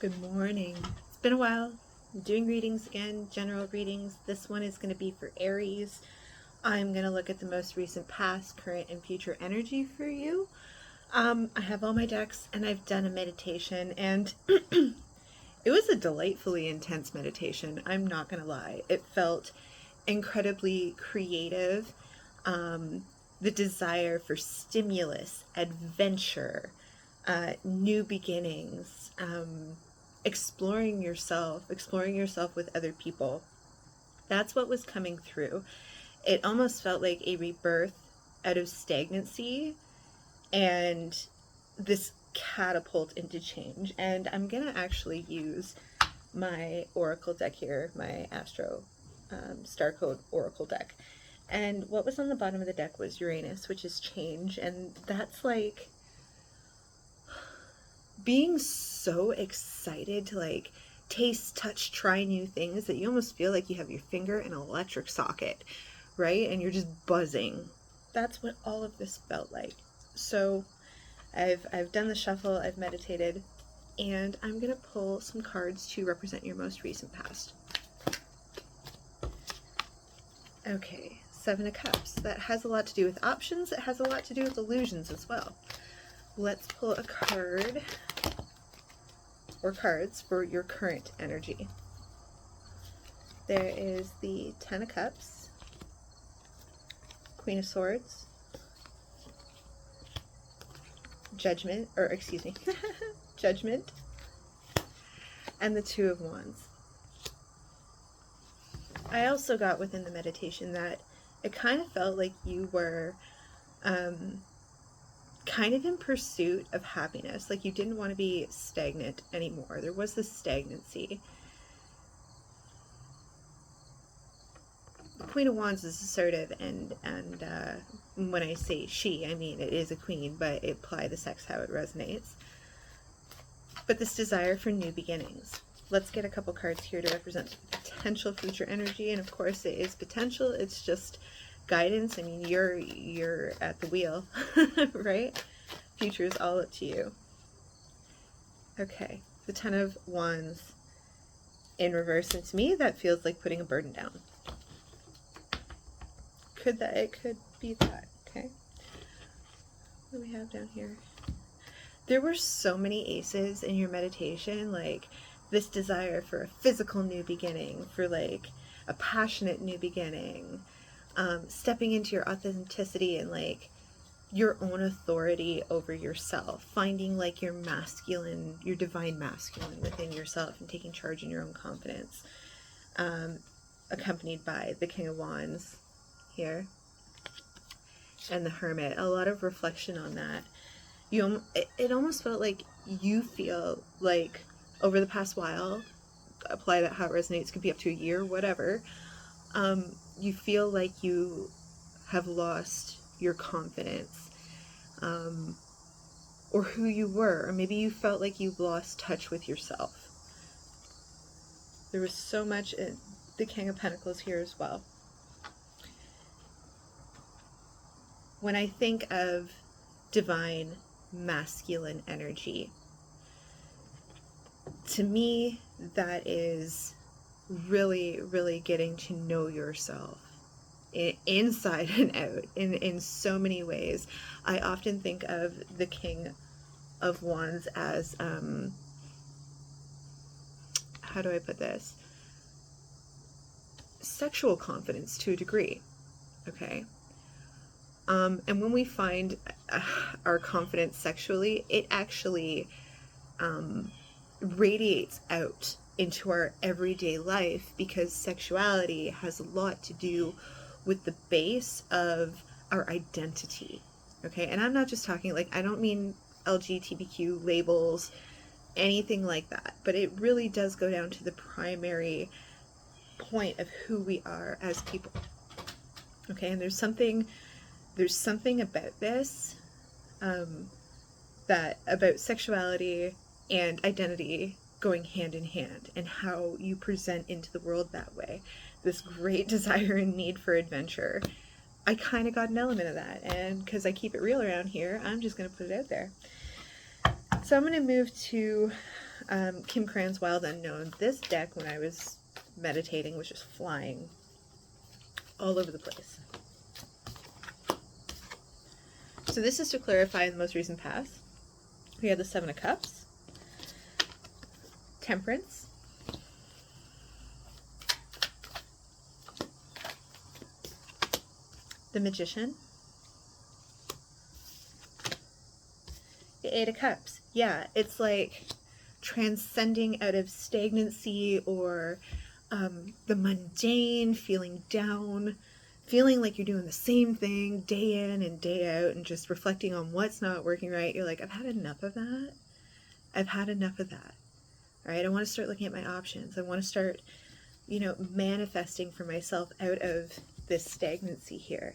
Good morning. It's been a while. I'm doing readings again, general readings. This one is going to be for Aries. I'm going to look at the most recent past, current, and future energy for you. I have all my decks and I've done a meditation, and it was a delightfully intense meditation. I'm not going to lie. It felt incredibly creative. The desire for stimulus, adventure, new beginnings, exploring yourself with other people. That's what was coming through. It almost felt like a rebirth out of stagnancy and this catapult into change. And I'm going to actually use my oracle deck here, my Astro Star Code Oracle deck. And what was on the bottom of the deck was Uranus, which is change. And that's like being so excited to taste, touch, try new things that you almost feel like you have your finger in an electric socket, right? And you're just buzzing. That's what all of this felt like. So I've done the shuffle, I've meditated, and I'm gonna pull some cards to represent your most recent past. Okay, Seven of Cups. That has a lot to do with options. It has a lot to do with illusions as well. Let's pull a card or cards for your current energy. There is the Ten of Cups, Queen of Swords, Judgment, Judgment, and the Two of Wands. I also got within the meditation that it kind of felt like you were kind of in pursuit of happiness, like you didn't want to be stagnant anymore. There was this stagnancy. The Queen of Wands is assertive, and when I say she, I mean it is a queen, but apply the sex how it resonates. But this desire for new beginnings. Let's get a couple cards here to represent potential future energy, and of course it is potential. It's just guidance. I mean, you're at the wheel, right? Future is all up to you. Okay, the Ten of Wands in reverse, and to me that feels like putting a burden down. It could be that. Okay, what do we have down here? There were so many aces in your meditation, like this desire for a physical new beginning, for like a passionate new beginning, stepping into your authenticity and like your own authority over yourself, finding like your masculine, your divine masculine within yourself and taking charge in your own confidence, accompanied by the King of Wands here and the Hermit. A lot of reflection on that. It almost felt like you feel like over the past while, apply that how it resonates, could be up to a year, whatever, you feel like you have lost your confidence, or who you were, or maybe you felt like you've lost touch with yourself. There was so much in the King of Pentacles here as well. When I think of divine masculine energy, to me that is really, really getting to know yourself inside and out in so many ways. I often think of the King of Wands as how do I put this? Sexual confidence to a degree. Okay. And when we find our confidence sexually, it actually radiates out into our everyday life, because sexuality has a lot to do with the base of our identity. Okay, and I'm not just talking, like, I don't mean LGBTQ labels, anything like that, but it really does go down to the primary point of who we are as people. Okay, and there's something about this, that about sexuality and identity going hand in hand, and how you present into the world that way. This great desire and need for adventure. I kind of got an element of that, and because I keep it real around here, I'm just going to put it out there. So I'm going to move to Kim Cran's Wild Unknown. This deck, when I was meditating, was just flying all over the place. So this is to clarify the most recent past. We have the Seven of Cups, Temperance, the Magician, the Eight of Cups. Yeah, it's like transcending out of stagnancy or the mundane, feeling down, feeling like you're doing the same thing day in and day out and just reflecting on what's not working right. You're like, I've had enough of that. I've had enough of that. All right, I want to start looking at my options. I want to start, manifesting for myself out of this stagnancy here.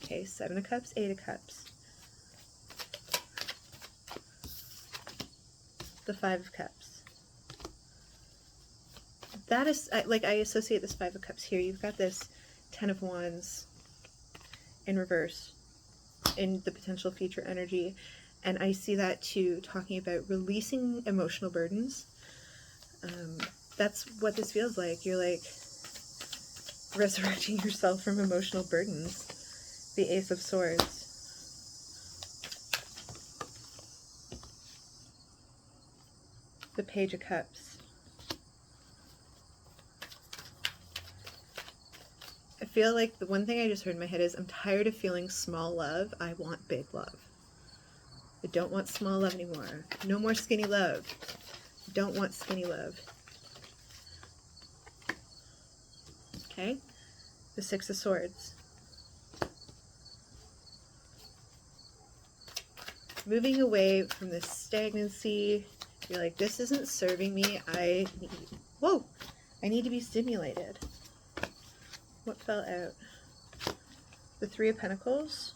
Okay, Seven of Cups, Eight of Cups. The Five of Cups. That is, I associate this Five of Cups here. You've got this Ten of Wands in reverse in the potential future energy. And I see that too, talking about releasing emotional burdens. That's what this feels like. You're like resurrecting yourself from emotional burdens. The Ace of Swords. The Page of Cups. I feel like the one thing I just heard in my head is, I'm tired of feeling small love. I want big love. I don't want small love anymore. No more skinny love. I don't want skinny love. Okay? The Six of Swords. Moving away from this stagnancy. You're like, this isn't serving me. I need to be stimulated. What fell out? The Three of Pentacles.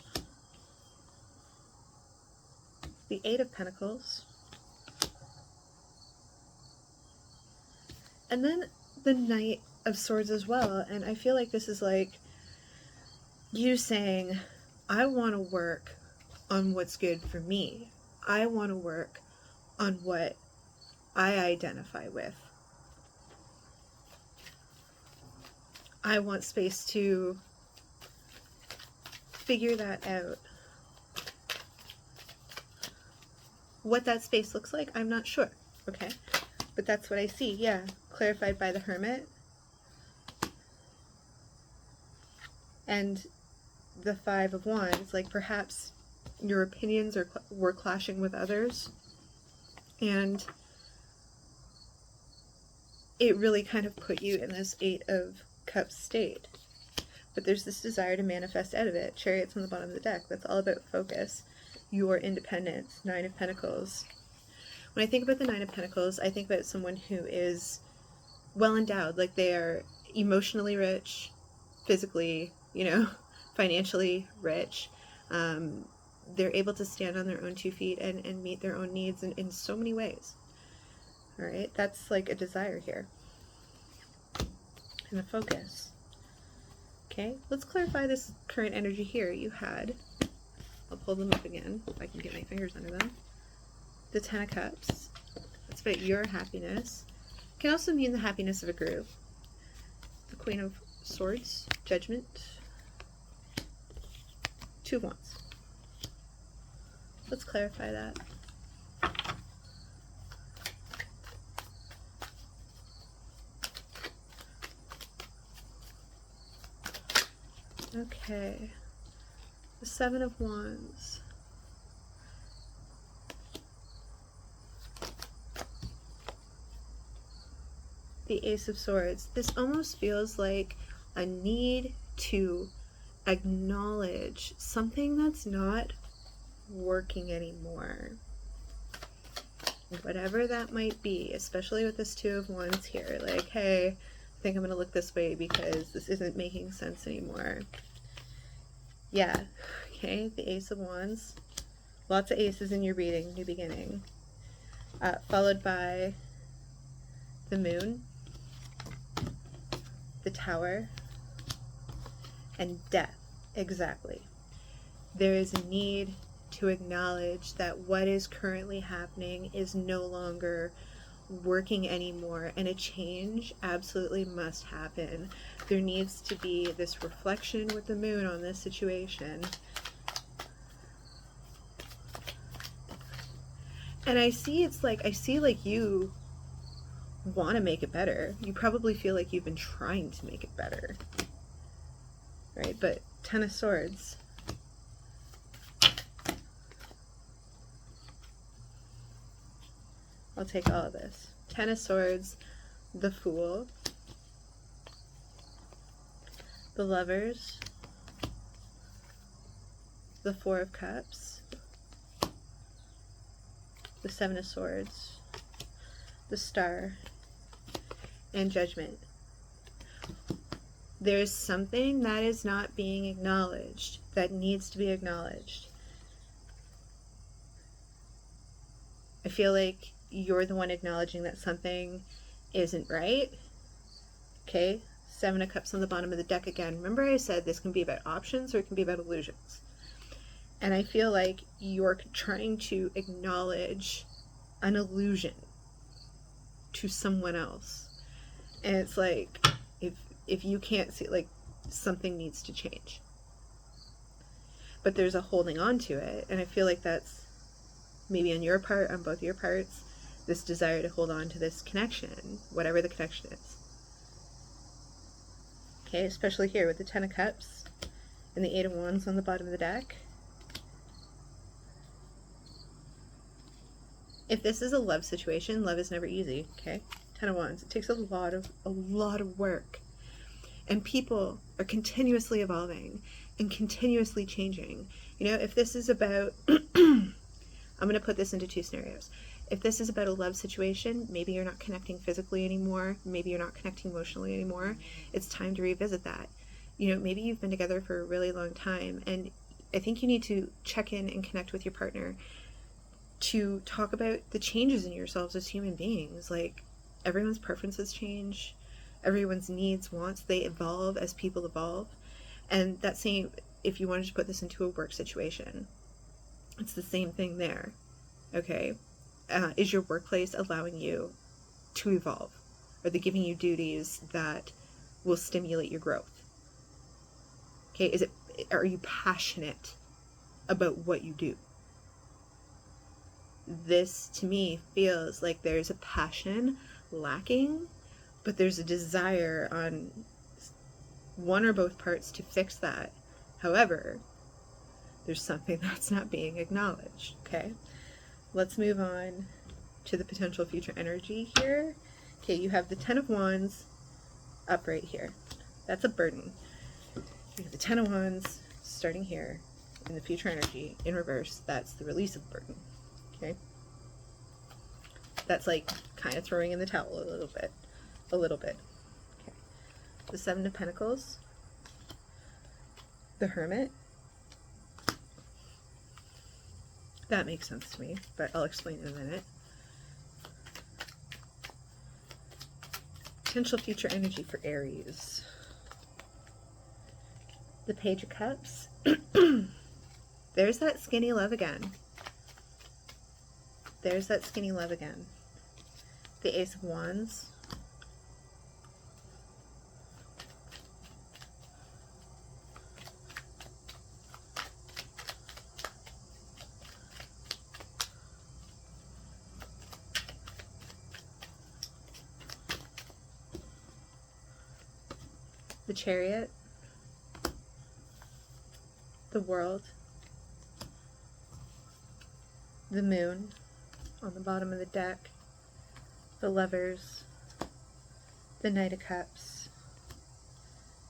The Eight of Pentacles. And then the Knight of Swords as well. And I feel like this is like you saying, I want to work on what's good for me. I want to work on what I identify with. I want space to figure that out. What that space looks like, I'm not sure. Okay? But that's what I see. Yeah. Clarified by the Hermit. And the Five of Wands. Like perhaps your opinions were clashing with others. And it really kind of put you in this Eight of Cups state. But there's this desire to manifest out of it. Chariot's on the bottom of the deck. That's all about focus. Your independence. Nine of Pentacles. When I think about the Nine of Pentacles, I think about someone who is well endowed. Like they are emotionally rich, physically, financially rich. They're able to stand on their own 2 feet and meet their own needs in so many ways. All right, that's like a desire here. And a focus. Okay, let's clarify this current energy here. You had, I'll pull them up again if I can get my fingers under them. The Ten of Cups. That's about your happiness. It can also mean the happiness of a group. The Queen of Swords, Judgment. Two of Wands. Let's clarify that. Okay. The Seven of Wands. The Ace of Swords. This almost feels like a need to acknowledge something that's not working anymore. Whatever that might be, especially with this Two of Wands here. Like, hey, I think I'm going to look this way because this isn't making sense anymore. Yeah. Okay, the Ace of Wands. Lots of aces in your reading, new beginning. Followed by the Moon, the Tower, and Death. Exactly. There is a need to acknowledge that what is currently happening is no longer working anymore, and a change absolutely must happen. There needs to be this reflection with the moon on this situation. And I see like you want to make it better. You probably feel like you've been trying to make it better, right? But Ten of Swords. I'll take all of this. Ten of Swords, the Fool, the Lovers, the Four of Cups, the Seven of Swords, the Star, and Judgment. There's something that is not being acknowledged, that needs to be acknowledged. I feel like you're the one acknowledging that something isn't right. Okay, Seven of Cups on the bottom of the deck again. Remember I said this can be about options or it can be about illusions. And I feel like you're trying to acknowledge an illusion to someone else. And it's like, if you can't see, like, something needs to change. But there's a holding on to it. And I feel like that's maybe on your part, on both your parts, this desire to hold on to this connection, whatever the connection is. Okay, especially here with the Ten of Cups and the Eight of Wands on the bottom of the deck. If this is a love situation, love is never easy, okay? Ten of Wands. It takes a lot of work. And people are continuously evolving and continuously changing. You know, if this is about I'm going to put this into two scenarios. If this is about a love situation, maybe you're not connecting physically anymore, maybe you're not connecting emotionally anymore, it's time to revisit that. You know, maybe you've been together for a really long time, and I think you need to check in and connect with your partner to talk about the changes in yourselves as human beings. Like, everyone's preferences change, everyone's needs, wants, they evolve as people evolve. And that's saying, if you wanted to put this into a work situation, it's the same thing there, okay? Is your workplace allowing you to evolve? Are they giving you duties that will stimulate your growth? Okay, are you passionate about what you do? This, to me, feels like there's a passion lacking, but there's a desire on one or both parts to fix that. However, there's something that's not being acknowledged, okay? Let's move on to the potential future energy here. Okay, you have the Ten of Wands up right here. That's a burden. You have the Ten of Wands starting here in the future energy in reverse. That's the release of burden, okay? That's like kind of throwing in the towel a little bit. Okay. The Seven of Pentacles, the Hermit. That makes sense to me, but I'll explain in a minute. Potential future energy for Aries. The Page of Cups. There's that skinny love again. There's that skinny love again. The Ace of Wands. The Chariot, the World, the Moon on the bottom of the deck, the Lovers, the Knight of Cups,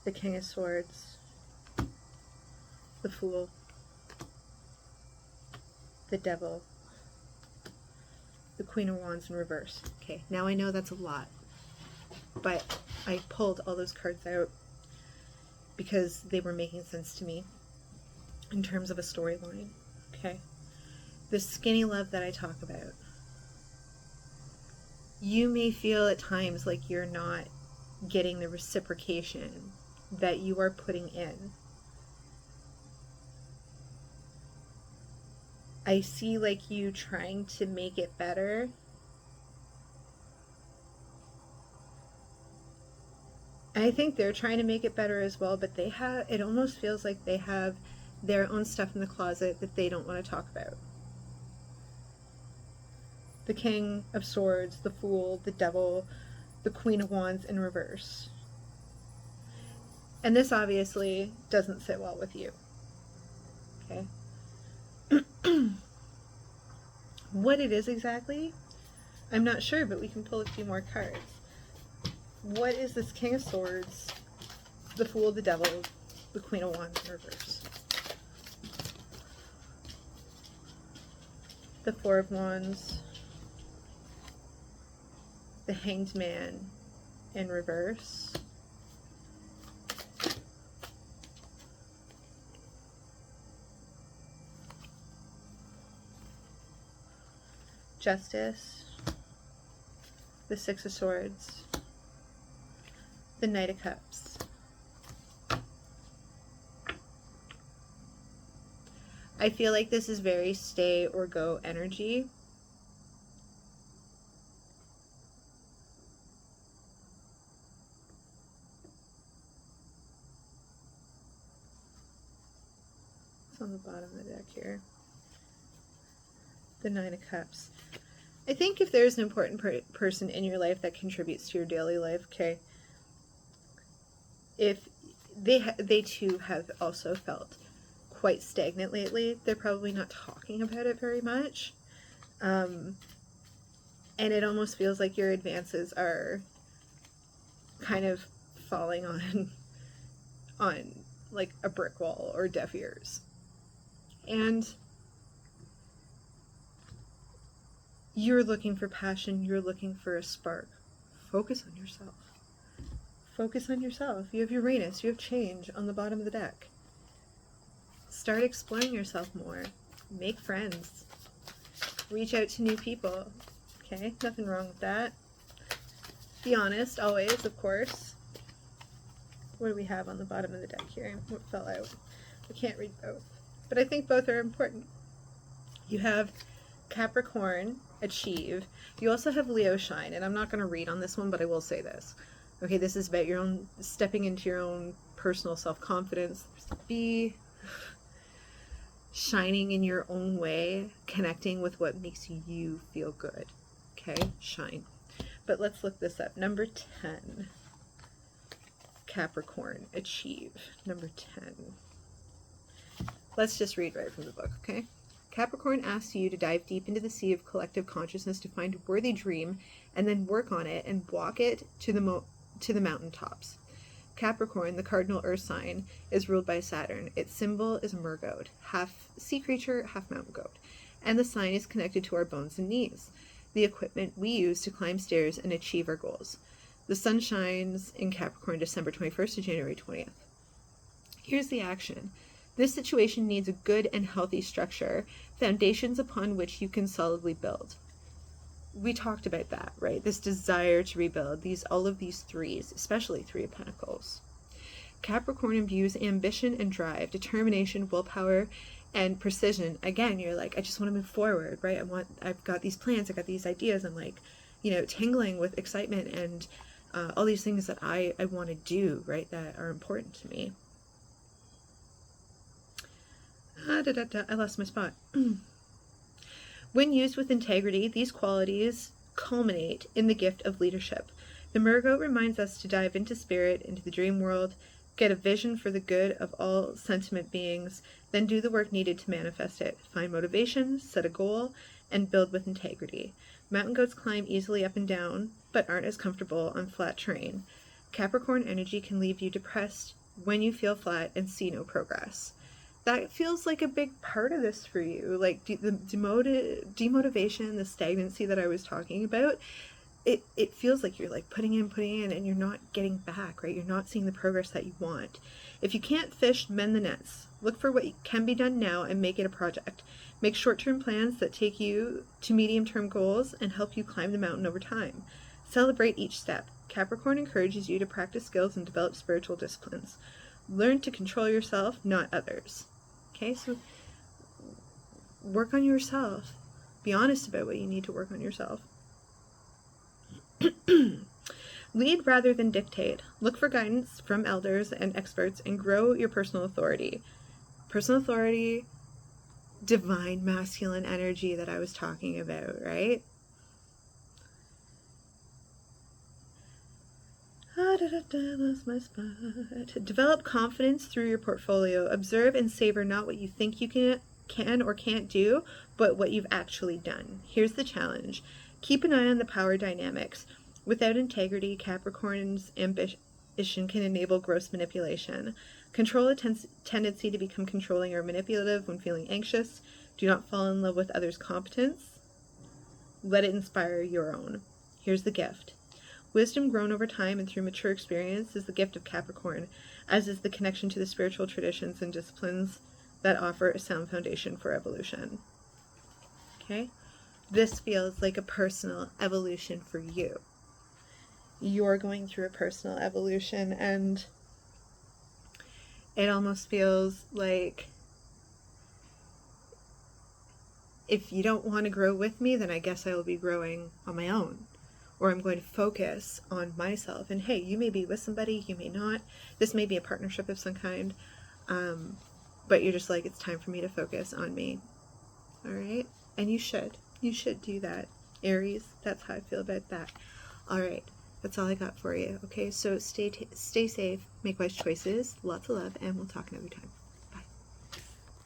the King of Swords, the Fool, the Devil, the Queen of Wands in reverse. Okay, now I know that's a lot, but I pulled all those cards out because they were making sense to me in terms of a storyline, okay? The skinny love that I talk about. You may feel at times like you're not getting the reciprocation that you are putting in. I see like you trying to make it better, I think they're trying to make it better as well, but it almost feels like they have their own stuff in the closet that they don't want to talk about. The King of Swords, the Fool, the Devil, the Queen of Wands in reverse. And this obviously doesn't sit well with you. Okay? What it is exactly, I'm not sure, but we can pull a few more cards. What is this King of Swords, the Fool, the Devil, the Queen of Wands in reverse? The Four of Wands, the Hanged Man in reverse, Justice, the Six of Swords, the Knight of Cups. I feel like this is very stay or go energy. It's on the bottom of the deck here. The Nine of Cups. I think if there's an important person in your life that contributes to your daily life, okay, if they too have also felt quite stagnant lately, they're probably not talking about it very much. And it almost feels like your advances are kind of falling on like a brick wall or deaf ears. And you're looking for passion, you're looking for a spark. Focus on yourself. Focus on yourself. You have Uranus, you have change on the bottom of the deck. Start exploring yourself more. Make friends. Reach out to new people. Okay, nothing wrong with that. Be honest, always, of course. What do we have on the bottom of the deck here? What fell out? I can't read both. But I think both are important. You have Capricorn, achieve. You also have Leo, shine. And I'm not going to read on this one, but I will say this. Okay, this is about your own, stepping into your own personal self-confidence. Be shining in your own way, connecting with what makes you feel good. Okay, shine. But let's look this up. Number 10. Capricorn, achieve. Number 10. Let's just read right from the book, okay? Capricorn asks you to dive deep into the sea of collective consciousness to find a worthy dream and then work on it and walk it to the mountaintops. Capricorn, the cardinal earth sign, is ruled by Saturn. Its symbol is a mergoat, half sea creature, half mountain goat. And the sign is connected to our bones and knees, the equipment we use to climb stairs and achieve our goals. The sun shines in Capricorn December 21st to January 20th. Here's the action. This situation needs a good and healthy structure, foundations upon which you can solidly build. We talked about that, right? This desire to rebuild, all of these threes, especially Three of Pentacles. Capricorn imbues ambition and drive, determination, willpower, and precision. Again, you're like, I just want to move forward, right? I've got these plans, I've got these ideas. I'm like, tingling with excitement and all these things that I want to do, right? That are important to me. I lost my spot. When used with integrity, these qualities culminate in the gift of leadership. The Mergoat reminds us to dive into spirit, into the dream world, get a vision for the good of all sentient beings, then do the work needed to manifest it. Find motivation, set a goal, and build with integrity. Mountain goats climb easily up and down, but aren't as comfortable on flat terrain. Capricorn energy can leave you depressed when you feel flat and see no progress. That feels like a big part of this for you, like the demotivation, the stagnancy that I was talking about. It feels like you're like putting in and you're not getting back, right? You're not seeing the progress that you want. If you can't fish, mend the nets. Look for what can be done now and make it a project. Make short-term plans that take you to medium-term goals and help you climb the mountain over time. Celebrate each step. Capricorn encourages you to practice skills and develop spiritual disciplines. Learn to control yourself, not others. Okay, so work on yourself. Be honest about what you need to work on yourself. Lead rather than dictate. Look for guidance from elders and experts and grow your personal authority. Personal authority, divine masculine energy that I was talking about, right? Lost my spot. Develop confidence through your portfolio. Observe and savor not what you think you can or can't do, but what you've actually done. Here's the challenge. Keep an eye on the power dynamics. Without integrity, Capricorn's ambition can enable gross manipulation. Control a tendency to become controlling or manipulative when feeling anxious. Do not fall in love with others' competence. Let it inspire your own. Here's the gift. Wisdom grown over time and through mature experience is the gift of Capricorn, as is the connection to the spiritual traditions and disciplines that offer a sound foundation for evolution. Okay? This feels like a personal evolution for you. You're going through a personal evolution, and it almost feels like if you don't want to grow with me, then I guess I will be growing on my own. Or I'm going to focus on myself. And hey, you may be with somebody, you may not. This may be a partnership of some kind. But you're just like, it's time for me to focus on me. All right? And you should. You should do that. Aries, that's how I feel about that. All right. That's all I got for you. Okay, so stay safe, make wise choices, lots of love, and we'll talk another time.